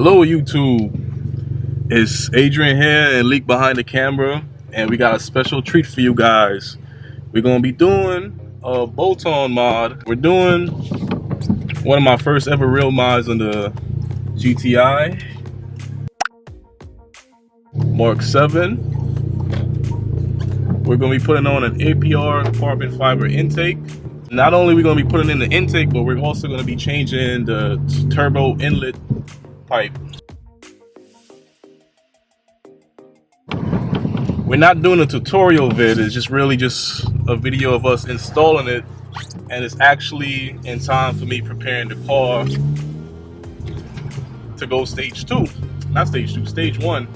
Hello YouTube, it's Adrian here and Leak behind the camera, and we got a special treat for you guys. We're gonna be doing a bolt-on mod. We're doing one of my first ever real mods on the GTI MK7. We're gonna be putting on an APR carbon fiber intake. Not only are we gonna be putting in the intake, but we're also gonna be changing the turbo inlet pipe. We're not doing a tutorial vid, it's just really just a video of us installing it, and it's actually in time for me preparing the car to go stage 2. Not stage 2, stage 1.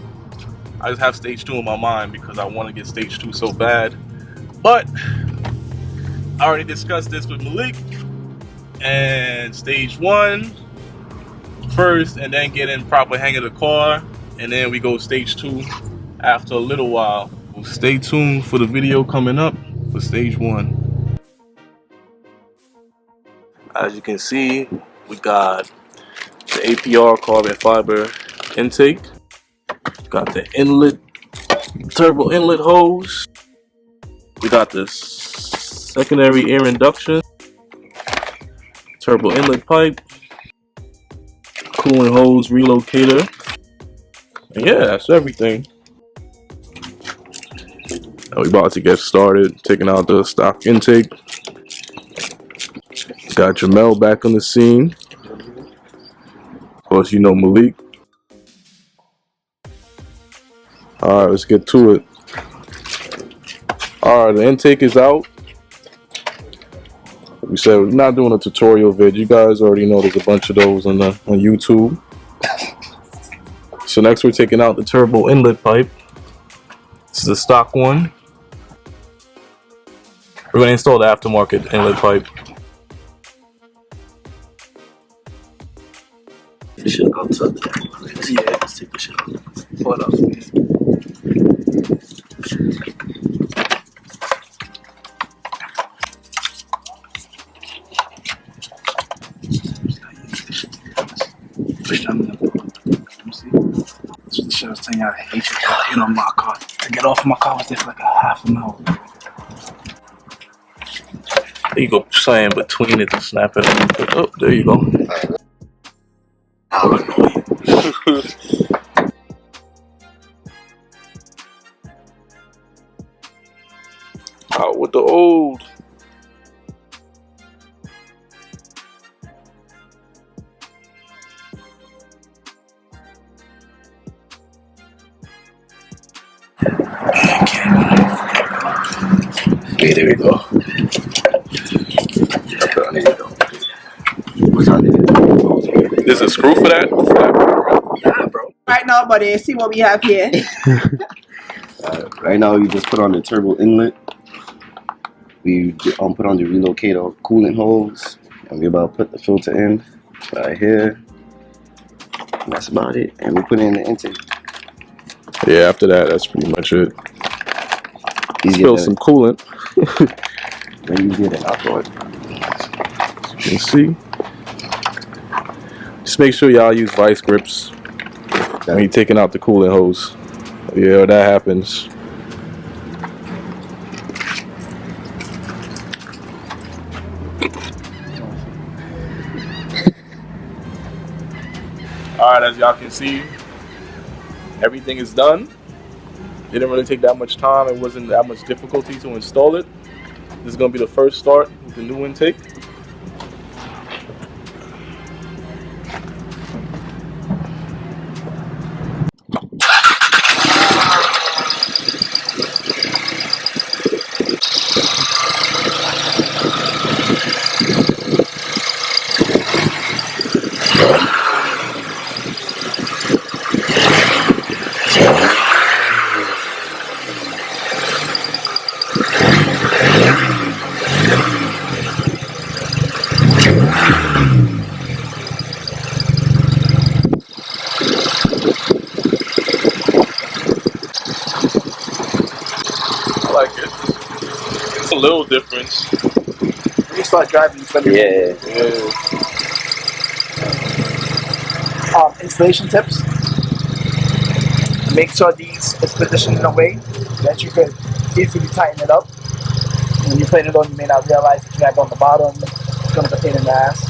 I just have stage 2 in my mind because I want to get stage 2 so bad. But I already discussed this with Malik, and stage 1 first, and then get in proper hang of the car, and then we go stage 2 after a little while. Stay tuned for the video coming up for stage 1. As you can see, we got the APR carbon fiber intake, got the inlet, turbo inlet hose, we got the secondary air induction, turbo inlet pipe, coolant hose relocator, and yeah, that's everything. Now we about to get started, taking out the stock intake. Got Jamel back on the scene. Of course, you know Malik. Alright, let's get to it. Alright, the intake is out. Like we said, we're not doing a tutorial vid. You guys already know there's a bunch of those on YouTube. So next we're taking out the turbo inlet pipe. This is the stock one. We're going to install the aftermarket inlet pipe. This shit go to yeah, let's take this shit off. Hold up. This shit was telling you I hate you on my car. To get off my car was there for like a half an hour. There you go, playing between it to snap it. Oh, there you go. Out with the old. Okay, there we go. There's a screw for that? Nah, bro. Right now, buddy, see what we have here. Right now, we just put on the turbo inlet. We put on the relocator coolant hose, and we're about to put the filter in right here. And that's about it. And we put in the intake. Yeah, after that, that's pretty much it. Spill some coolant. When you get it out, you can see. Just make sure y'all use vice grips when you're taking out the coolant hose. Yeah, that happens. Alright, as y'all can see, everything is done. Didn't really take that much time. It wasn't that much difficulty to install it. This is going to be the first start with the new intake. like it. It's a little difference. When you start driving, it's better. Yeah. installation tips. Make sure these is positioned in a way that you could easily tighten it up. When you put it on, you may not realize that you have it on the bottom. It's gonna be a pain in the ass.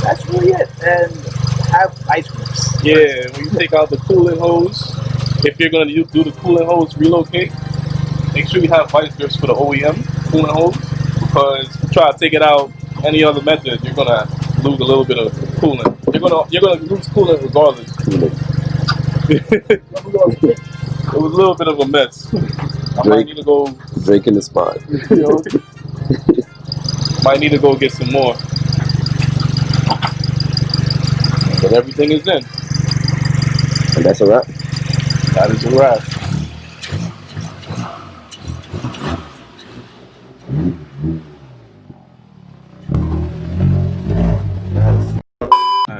That's really it. And have ice grips. Yeah, when you take out the coolant hose, if you're gonna do the coolant hose relocate, make sure you have vice grips for the OEM coolant hose, because if you try to take it out any other method, you're gonna lose a little bit of coolant. You're gonna lose coolant regardless. It was a little bit of a mess. I might need to go Drake in the spot. Might need to go get some more. But everything is in. And that's a wrap. That is a wrap.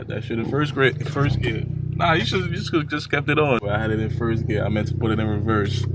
That shit in first gear. Nah, you should just kept it on. I had it in first gear. I meant to put it in reverse.